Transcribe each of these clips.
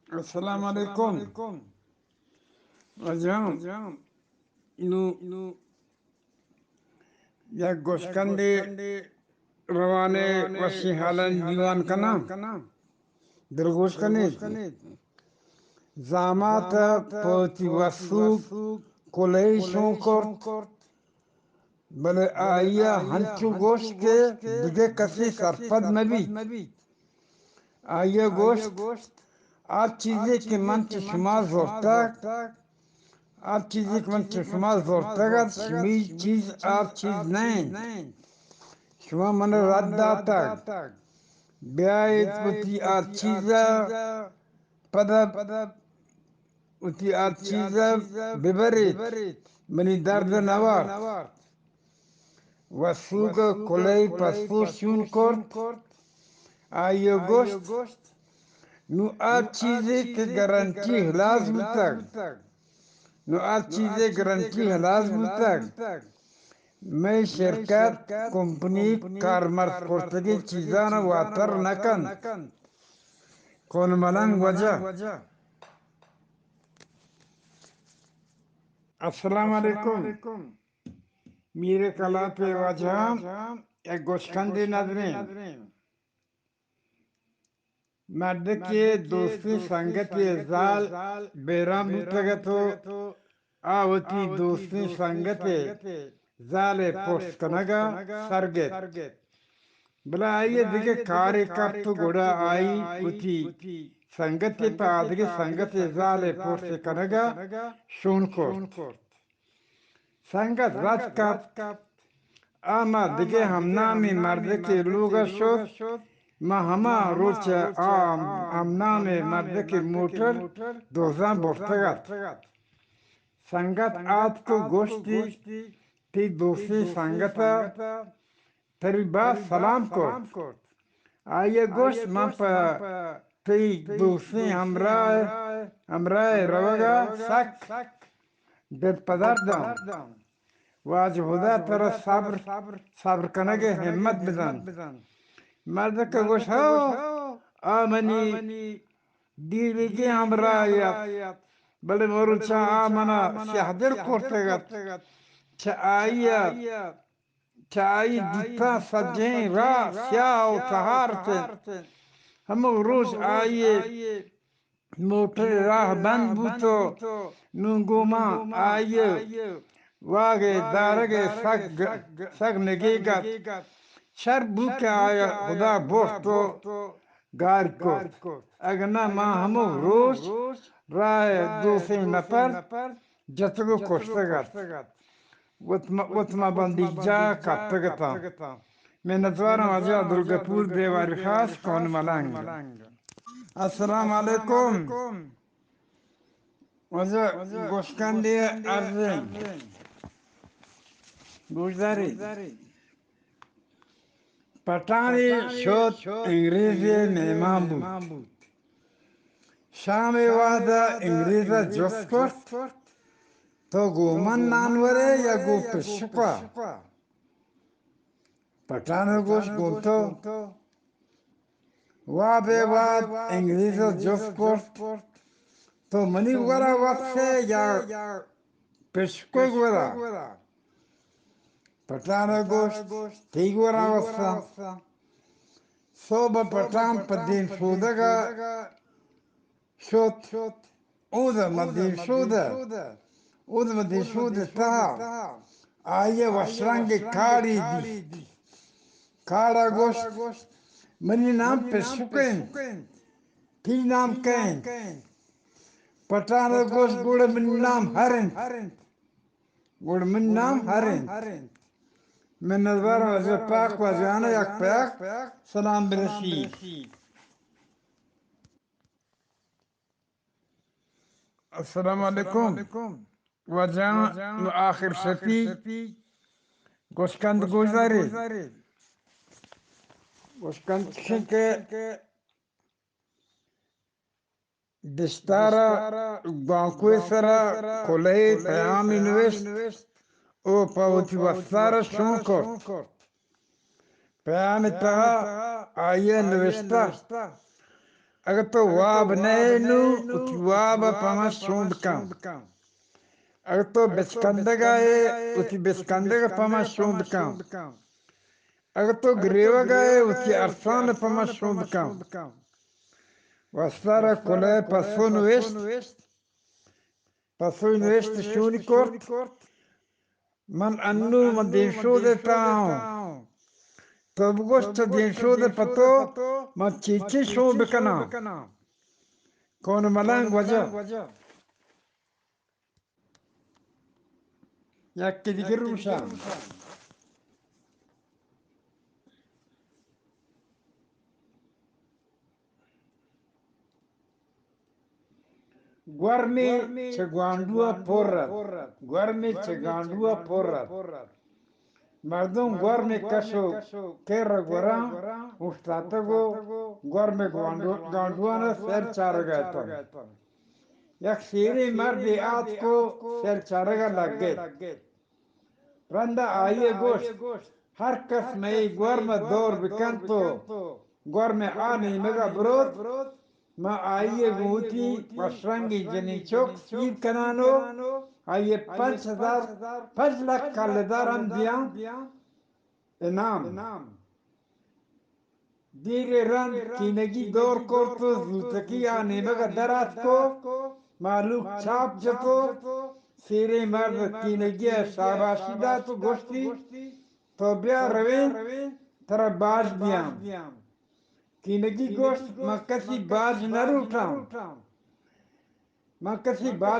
अस्सलाम वालेकुम अजम नु या गोशकंदे रवाने वसी हालन दीवान कना दिलगोश कने जामात पति वसु कोलई शोंकोर्ट बले आया हंचु गोश के दिगे कसी सरपद नबी आया गोश्त आप चीजें के मंच शुमा जोरता आप चीजें के मंच शुमा जोरता अगर शमी चीज आप चीज नहीं शुमा मन रद्दा तक ब्याह उती आप चीज़ा पदब उती आप चीज़ा बिबरित मनी दर्द नवार वसूग कोलई पसपू शून कोर्ट आयो गोश्त नु आप चीजें के गारंटी हिलाज मुतक नु आप चीजें गारंटी हिलाज मुतक मैं शिरकत कंपनी कारमर्स पुर्तगी चीज़ा न वातर नकन कौन मलंग वजह अस्सलाम वालेकुम मेरे कला पे वजह एक गोशकंदी नजरें मर्द के दोस्ती संगत ये जाल बेराम बुतगतो आवती दोस्ती संगत जाले पोस्ट कनगा सरगत बला आइए दिखे कार्य कप गुड़ा आई उती संगत पादगे संगत जाले पोस्ट कनगा शोनको संगत रात कप आमा दिखे हमना में मर्द के लोग शोध महमा रोच आम आमना में मर्द के मोटर दोजा बोर्तगत संगत आज को गोश्ती ती दोस्ती संगता तेरी बात सलाम को आइए गोश्त मां पर ती दोस्ती हमराय रवगा सक बेद पदार्थ वाज खुदा तेरा सब्र सब्र कनगे हिम्मत बिदन मर्द का गोश हो आमनी दीविगी हमरायत बड़े मोरुचा आमना शहदर कोर्तगत चाइयत चाय दिता सजें रा स्याव तहारते हम रोज आइए मोटर राह बंद बूतो नुंगुमा आइए वागे दारगे सग नगेगत शर बुके आया खुदा बोस्तो गार को अगना माँ हम रोज राह दूसरे नपर जतगो कोष्टगत वतमा बंदी जा कप्तगता मैं नजवारा वजह दुर्गपुर देवार खास कौन मलंग अस्सलाम वालेकुम वजह गोशकंदे अर्ज़ें गुज़ारी पठानी शोध अंग्रेज़ी मेहमान बूत शाम वादा अंग्रेज़ा जोस्कोट तो गोमन नानवरे या गो पिशुका पठान गोश गोंतो वाबे वाद अंग्रेज़ा जोस्कोट तो मनी वरा वत्से या पिशुको वरा पठान गोश ठीक वरा वत्सा सोब पठान पदीन शोदगा शोत ओदा मदीन शोदा उदमती शूद तहा आये वशरंग कारी दी कारा गोश्त मनी नाम पे सुकें पी नाम कहें पठान गोश्त गुड़ मनी नाम हरें गुड़ मनी नाम हरें मैं नज़र वज़े पाक वज़ाना एक पाक सलाम बरसी अस्सलाम वालेकुम वजह आखिर शती गोशकंद गुजारे गोशकंद के दिस्तारा बांकुए सरा कोले पयाम इन्वेस्ट ओ पावती वस्तारा शोंको पयाम तहा आये इन्वेस्टा اگر تو واب نینو اتی واب پما شون بکم اگر تو بسکندگای اتی بسکندگ پما شون بکم اگر تو گریوه گای اتی ارسان پما شون بکم وستر کله پسو نوشت شونی کرد من انو من دین شده تاهم تو بگوشت دین شده پتو من چی شون بکنم کون ملنگ وجه یکی دیگر روشم گرمی چه گاندوه پر رد مردم گرمی کشو که را گرم افتاده گو گرمی گاندوانه سر چارگای پن یک شیری مردی آت کو سر چارگا لگید رنده آیه گوشت هر کس می گرم دور بکن تو گرم آنی مگا برود ما آیه گوتی وشرنگی جنی چوک سیر کنانو آیه 5,000 5 لک کالدار هم دیان انام دیر رند کینگی دور کرتو زوتکی آنی مگا درات کو معلوم چاپ جتو سیری مرد کینگی شاباشی داتو گوشتی تو بیا روین ترا باج دیام کینگی گوشت من کسی باج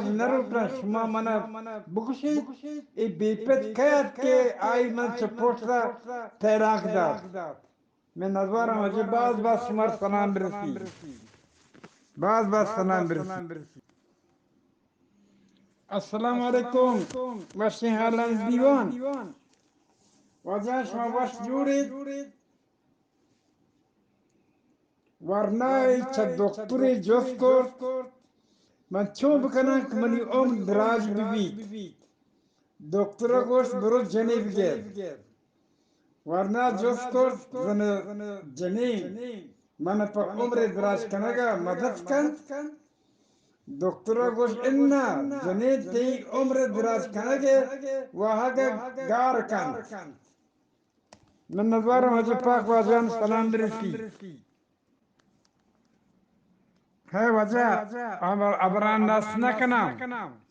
نروٹم شما منا بکشید ای بیپت کهد که آی من چه پوشتا تیراک داد من نظرم اجه باز شمار سلام برسی باز سلام برسی السلام علیکم وشی حالان دیوان وجه شما وش جورید ورنای چه دکتری جز کرد من چون بکنم که منی عمر دراز ببید دکتر گوشت برو جنی بگیر ورنه جز کرد زن جنی من پا عمر دراز کنگا مدد کن دکتر گوشت اینا جنی تی عمر دراز کنگه وحاگا گار کن من نظرم حجی پاک واجان سلام برسی ہے وجہ ابران دست نکنم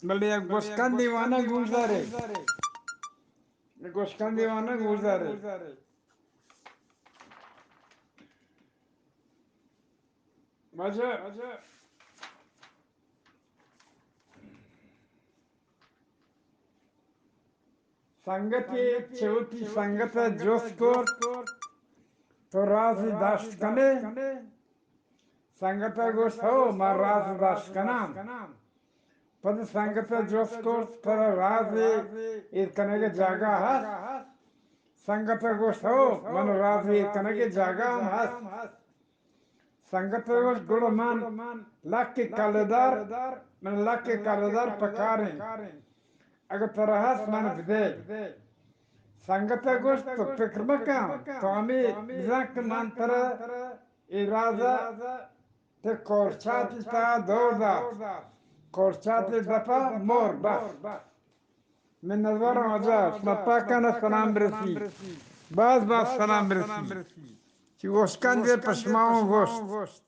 بلی یک گوشکن دیوانه گوش داره وجہ संगति चौथी संगत जोश कोर तो राजी दाश्त कने संगत गोश हो मार राजी दाश्त कनाम पद संगत जोश कोर तर राजी इत कने के जागा हस संगत गोश हो मन राजी इत कने के जागा हम हस संगत गोश गुड़ मान लाख के कालेदार मन लाख के कालेदार पकारें अगर तरहस मन विदे संगत गोश्त तो फिक्र मकाम तो हमें बिजाक मंत्र इरादा ते कोर्चाती ता दौड़ा कोर्चाती दफा मोर बस من نظر وجه شنطا كان سلام برسي باز سلام برسي چی وشکن ده پشماو گوشت